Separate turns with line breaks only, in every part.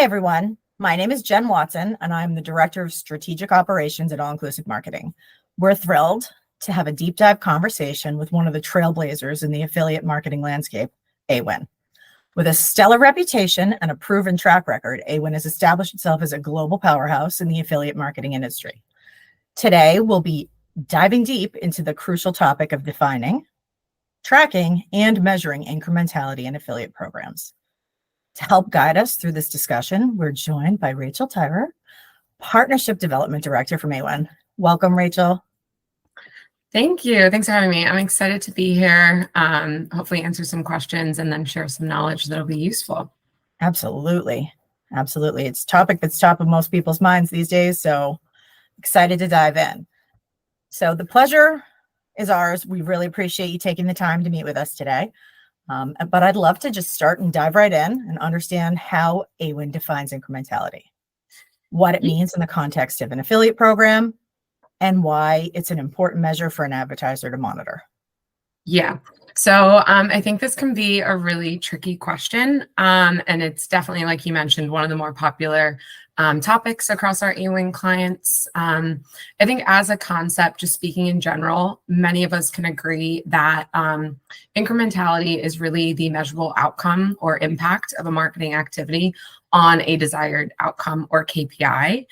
Hi, everyone. My name is Jen Watson, and I'm the Director of Strategic Operations at All Inclusive Marketing. We're thrilled to have a deep dive conversation with one of the trailblazers in the affiliate marketing landscape, Awin. With a stellar reputation and a proven track record, Awin has established itself as a global powerhouse in the affiliate marketing industry. Today, we'll be diving deep into the crucial topic of defining, tracking, and measuring incrementality in affiliate programs. To help guide us through this discussion, we're joined by Rachel Tyrer, Partnership Development Director from Awin. Welcome, Rachel.
Thank you. Thanks for having me. I'm excited to be here. Hopefully answer some questions and then share some knowledge that'll be useful.
Absolutely. Absolutely. It's a topic that's top of most people's minds these days, so excited to dive in. So the pleasure is ours. We really appreciate you taking the time to meet with us today. But I'd love to just start and dive right in and understand how Awin defines incrementality, what it means in the context of an affiliate program, and why it's an important measure for an advertiser to monitor.
Yeah. So I think this can be a really tricky question. And it's definitely, like you mentioned, one of the more popular topics across our Awin clients. I think as a concept, just speaking in general, many of us can agree that incrementality is really the measurable outcome or impact of a marketing activity on a desired outcome or KPI.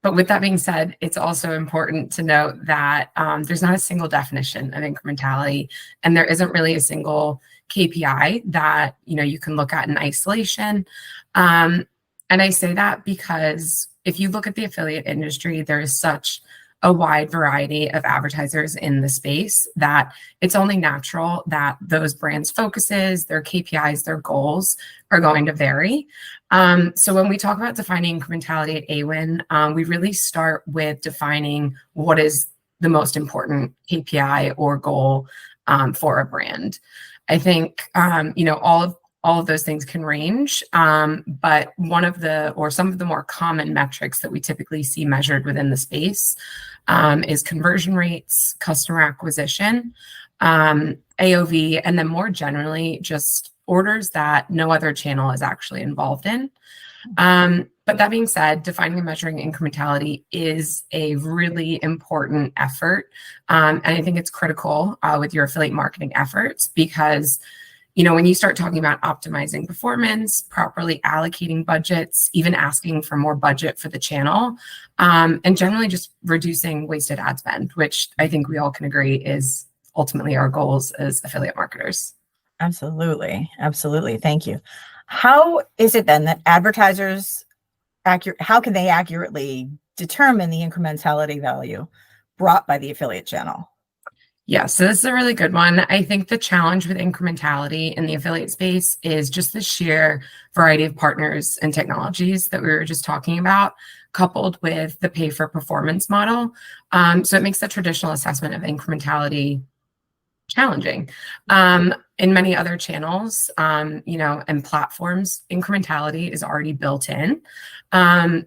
But with that being said, it's also important to note that there's not a single definition of incrementality, and there isn't really a single KPI that you can look at in isolation. And I say that because if you look at the affiliate industry, there is such a wide variety of advertisers in the space that it's only natural that those brands' focuses, their KPIs, their goals are going to vary. So when we talk about defining incrementality at Awin, we really start with defining what is the most important KPI or goal for a brand. I think all of those things can range, but some of the more common metrics that we typically see measured within the space is conversion rates, customer acquisition, AOV, and then more generally, just orders that no other channel is actually involved in. But that being said, defining and measuring incrementality is a really important effort. And I think it's critical with your affiliate marketing efforts because when you start talking about optimizing performance, properly allocating budgets, even asking for more budget for the channel, and generally just reducing wasted ad spend, which I think we all can agree is ultimately our goals as affiliate marketers.
Absolutely. Absolutely. Thank you. How is it then that advertisers how can they accurately determine the incrementality value brought by the affiliate channel?
Yeah, so this is a really good one. I think the challenge with incrementality in the affiliate space is just the sheer variety of partners and technologies that we were just talking about, coupled with the pay for performance model. So it makes the traditional assessment of incrementality challenging. In many other channels, and platforms, incrementality is already built in.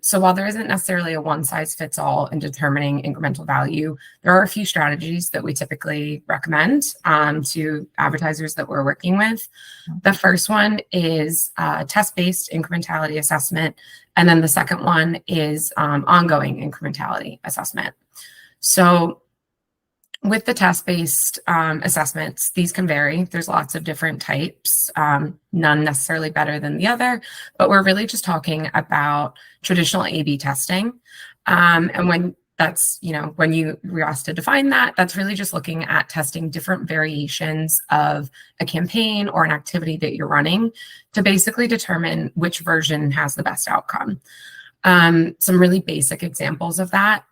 So while there isn't necessarily a one size fits all in determining incremental value, there are a few strategies that we typically recommend to advertisers that we're working with. The first one is test-based incrementality assessment. And then the second one is ongoing incrementality assessment. So with the test-based assessments, these can vary. There's lots of different types, none necessarily better than the other, but we're really just talking about traditional A/B testing. And when that's, when you're asked to define that, that's really just looking at testing different variations of a campaign or an activity that you're running to basically determine which version has the best outcome. Some really basic examples of that,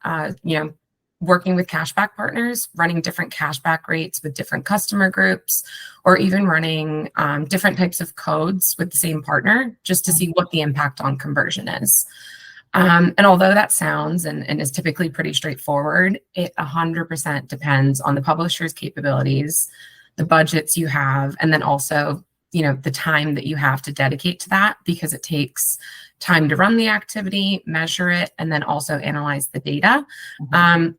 working with cashback partners, running different cashback rates with different customer groups, or even running different types of codes with the same partner just to see what the impact on conversion is. And although that sounds and is typically pretty straightforward, it 100% depends on the publisher's capabilities, the budgets you have, and then also the time that you have to dedicate to that, because it takes time to run the activity, measure it, and then also analyze the data,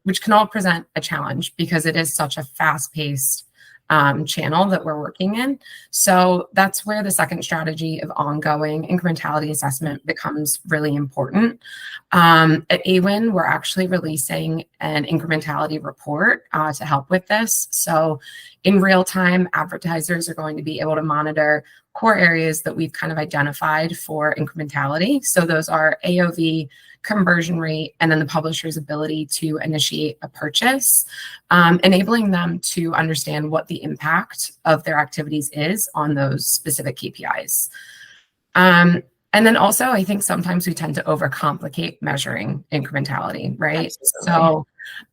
which can all present a challenge because it is such a fast-paced channel that we're working in. So that's where the second strategy of ongoing incrementality assessment becomes really important. At Awin, we're actually releasing an incrementality report to help with this. So in real time, advertisers are going to be able to monitor core areas that we've kind of identified for incrementality. So those are AOV, conversion rate, and then the publisher's ability to initiate a purchase, enabling them to understand what the impact of their activities is on those specific KPIs. And then also, I think sometimes we tend to overcomplicate measuring incrementality, right?
Absolutely.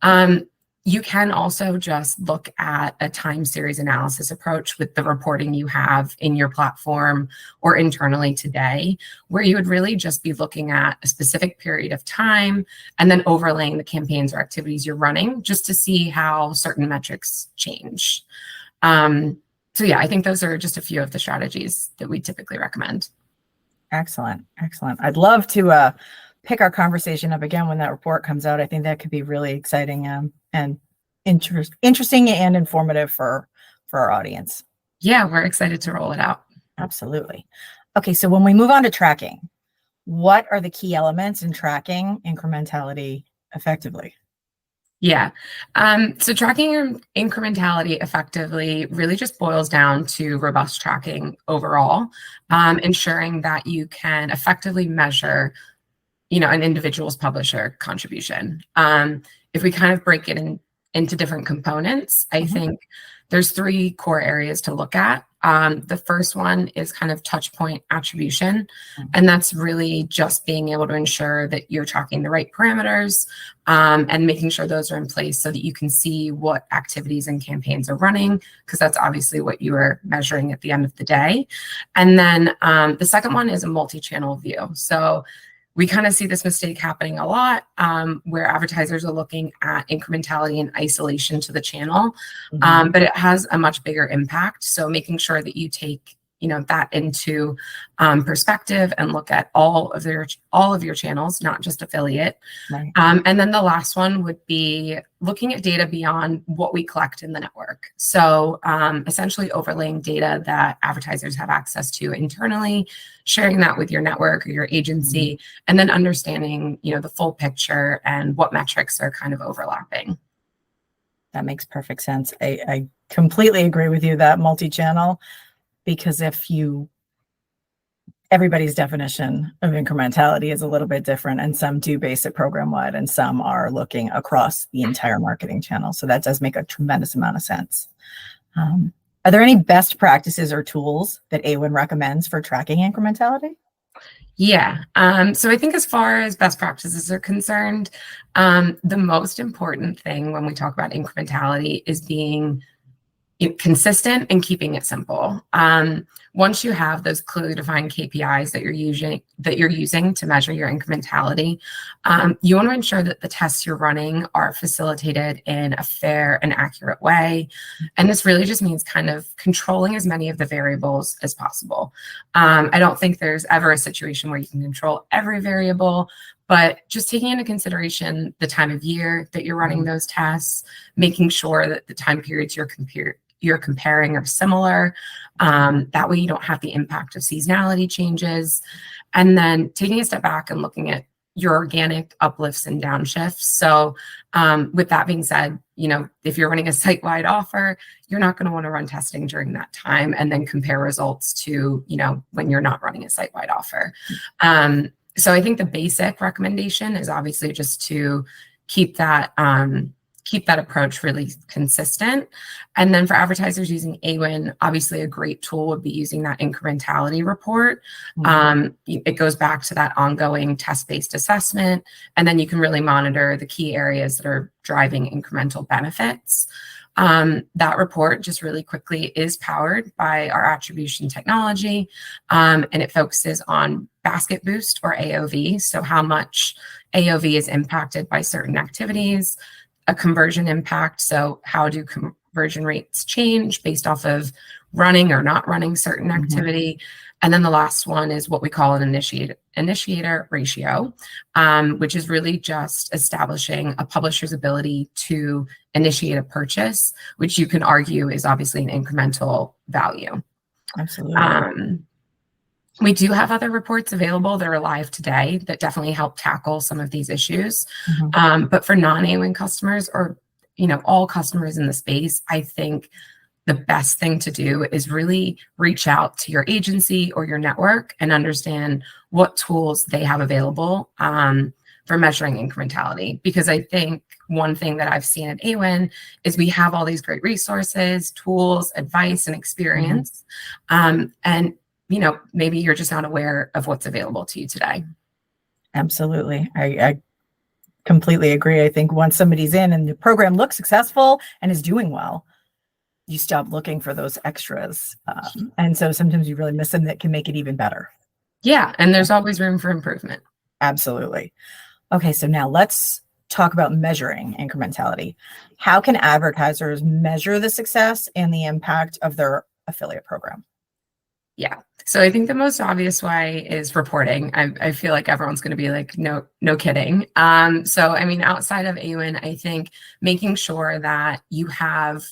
So you can also just look at a time series analysis approach with the reporting you have in your platform or internally today, where you would really just be looking at a specific period of time and then overlaying the campaigns or activities you're running just to see how certain metrics change. So yeah, I think those are just a few of the strategies that we typically recommend.
Excellent. Excellent. I'd love to pick our conversation up again when that report comes out. I think that could be really exciting and interesting and informative for our audience.
Yeah, we're excited to roll it out.
Absolutely. Okay, so when we move on to tracking, what are the key elements in tracking incrementality effectively?
Yeah. So tracking incrementality effectively really just boils down to robust tracking overall, ensuring that you can effectively measure an individual's publisher contribution. If we kind of break it into different components, I think there's 3 core areas to look at. The first one is kind of touch point attribution, and that's really just being able to ensure that you're tracking the right parameters and making sure those are in place so that you can see what activities and campaigns are running, because that's obviously what you are measuring at the end of the day. And then the second one is a multi-channel view. So we kind of see this mistake happening a lot where advertisers are looking at incrementality in isolation to the channel, but it has a much bigger impact. So making sure that you take that into perspective and look at all of your channels, not just affiliate.
Right.
And then the last one would be looking at data beyond what we collect in the network. So essentially overlaying data that advertisers have access to internally, sharing that with your network or your agency, and then understanding the full picture and what metrics are kind of overlapping.
That makes perfect sense. I completely agree with you that multi-channel, because everybody's definition of incrementality is a little bit different, and some do base it program-wide and some are looking across the entire marketing channel. So that does make a tremendous amount of sense. Are there any best practices or tools that Awin recommends for tracking incrementality?
Yeah. So I think as far as best practices are concerned, the most important thing when we talk about incrementality is being consistent and keeping it simple. Once you have those clearly defined KPIs that you're using to measure your incrementality, you want to ensure that the tests you're running are facilitated in a fair and accurate way. And this really just means kind of controlling as many of the variables as possible. I don't think there's ever a situation where you can control every variable, but just taking into consideration the time of year that you're running those tests, making sure that the time periods you're comparing are similar. That way you don't have the impact of seasonality changes. And then taking a step back and looking at your organic uplifts and downshifts. So with that being said, if you're running a site-wide offer, you're not going to want to run testing during that time and then compare results to, when you're not running a site-wide offer. So I think the basic recommendation is obviously just to keep that approach really consistent. And then for advertisers using Awin, obviously a great tool would be using that incrementality report. It goes back to that ongoing test-based assessment, and then you can really monitor the key areas that are driving incremental benefits. That report, just really quickly, is powered by our attribution technology, and it focuses on basket boost or AOV, so how much AOV is impacted by certain activities, a conversion impact, so how do conversion rates change based off of running or not running certain
Mhm.
activity. And then the last one is what we call an initiator ratio, which is really just establishing a publisher's ability to initiate a purchase, which you can argue is obviously an incremental value.
Absolutely.
We do have other reports available that are live today that definitely help tackle some of these issues.
Mhm.
But for non-Awin customers, or all customers in the space, I think the best thing to do is really reach out to your agency or your network and understand what tools they have available for measuring incrementality. Because I think one thing that I've seen at Awin is we have all these great resources, tools, advice, and experience. And maybe you're just not aware of what's available to you today.
Absolutely. I completely agree. I think once somebody's in and the program looks successful and is doing well, you stop looking for those extras. And so sometimes you really miss them that can make it even better.
Yeah, and there's always room for improvement.
Absolutely. Okay, so now let's talk about measuring incrementality. How can advertisers measure the success and the impact of their affiliate program?
Yeah. So I think the most obvious way is reporting. I feel like everyone's going to be like, no kidding. So, I mean, outside of Awin, I think making sure that you have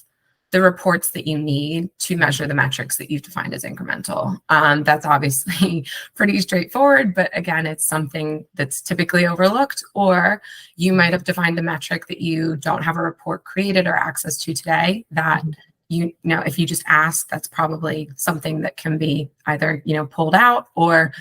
the reports that you need to measure the metrics that you've defined as incremental. That's obviously pretty straightforward, but again, it's something that's typically overlooked, or you might have defined a metric that you don't have a report created or access to today that if you just ask, that's probably something that can be either, pulled out or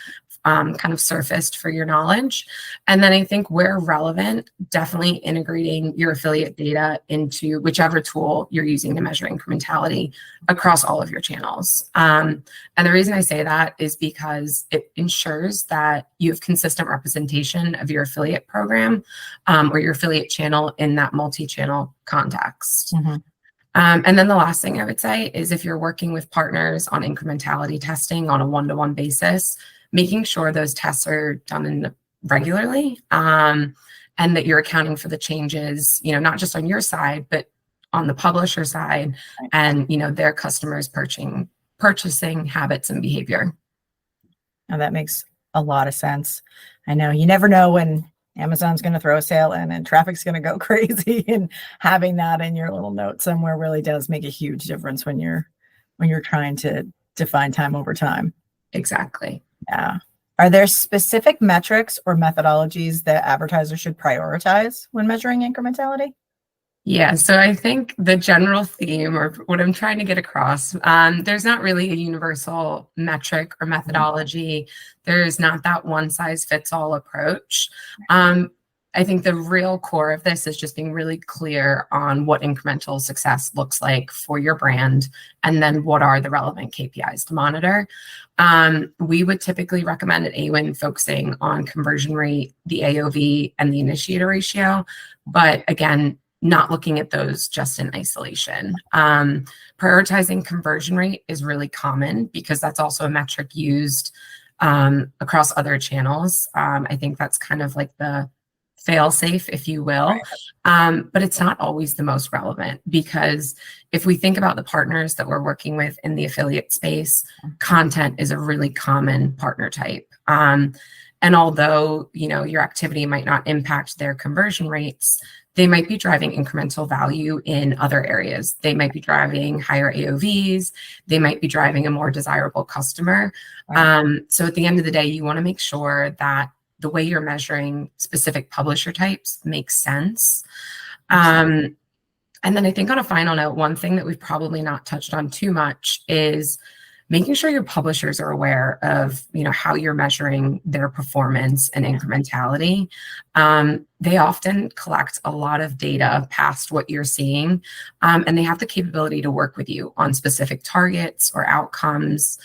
kind of surfaced for your knowledge. And then I think where relevant, definitely integrating your affiliate data into whichever tool you're using to measure incrementality across all of your channels. And the reason I say that is because it ensures that you have consistent representation of your affiliate program or your affiliate channel in that multi-channel context.
Mm-hmm.
And then the last thing I would say is if you're working with partners on incrementality testing on a one-to-one basis, making sure those tests are done regularly and that you're accounting for the changes, not just on your side, but on the publisher side and, their customers' purchasing habits and behavior.
Now that makes a lot of sense. I know you never know when Amazon's going to throw a sale in and traffic's going to go crazy, and having that in your little note somewhere really does make a huge difference when you're trying to define time over time.
Exactly.
Yeah. Are there specific metrics or methodologies that advertisers should prioritize when measuring incrementality?
Yeah, so I think the general theme, or what I'm trying to get across, there's not really a universal metric or methodology. There's not that one size fits all approach. I think the real core of this is just being really clear on what incremental success looks like for your brand, and then what are the relevant KPIs to monitor. We would typically recommend at Awin focusing on conversion rate, the AOV, and the initiator ratio. But again, not looking at those just in isolation. Prioritizing conversion rate is really common because that's also a metric used across other channels. I think that's kind of like the fail-safe, if you will. But it's not always the most relevant, because if we think about the partners that we're working with in the affiliate space, content is a really common partner type. And although, your activity might not impact their conversion rates, they might be driving incremental value in other areas. They might be driving higher AOVs. They might be driving a more desirable customer. So at the end of the day, you want to make sure that the way you're measuring specific publisher types makes sense. And then I think on a final note, one thing that we've probably not touched on too much is making sure your publishers are aware of, how you're measuring their performance and incrementality. They often collect a lot of data past what you're seeing, and they have the capability to work with you on specific targets or outcomes.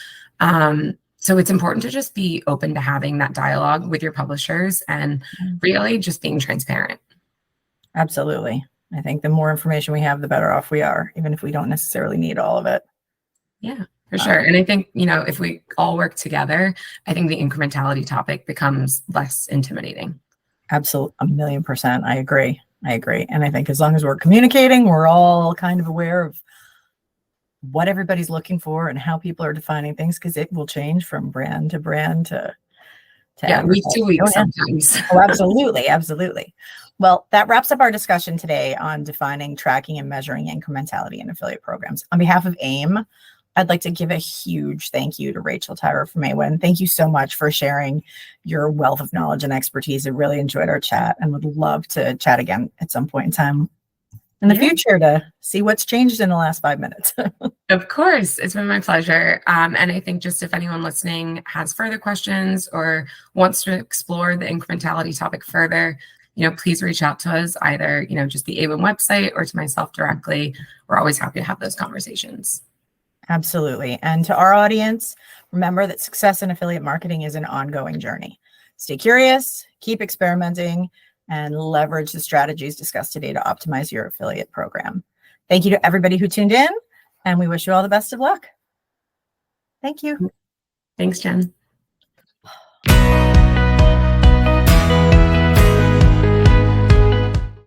So it's important to just be open to having that dialogue with your publishers and really just being transparent.
Absolutely. I think the more information we have, the better off we are, even if we don't necessarily need all of it.
Yeah, for sure. And I think, if we all work together, I think the incrementality topic becomes less intimidating.
Absolutely. 1,000,000%. I agree. And I think as long as we're communicating, we're all kind of aware of what everybody's looking for and how people are defining things, because it will change from brand to brand to
yeah, week to week
yeah.
sometimes.
Oh, absolutely. Absolutely. Well, that wraps up our discussion today on defining, tracking, and measuring incrementality in affiliate programs. On behalf of AIM, I'd like to give a huge thank you to Rachel Tyrer from Awin. Thank you so much for sharing your wealth of knowledge and expertise. I really enjoyed our chat and would love to chat again at some point in time in the future to see what's changed in the last 5 minutes.
Of course, it's been my pleasure. And I think just if anyone listening has further questions or wants to explore the incrementality topic further, please reach out to us, either, just the Awin website or to myself directly. We're always happy to have those conversations.
Absolutely. And to our audience, remember that success in affiliate marketing is an ongoing journey. Stay curious, keep experimenting, and leverage the strategies discussed today to optimize your affiliate program. Thank you to everybody who tuned in, and we wish you all the best of luck. Thank you.
Thanks, Jen.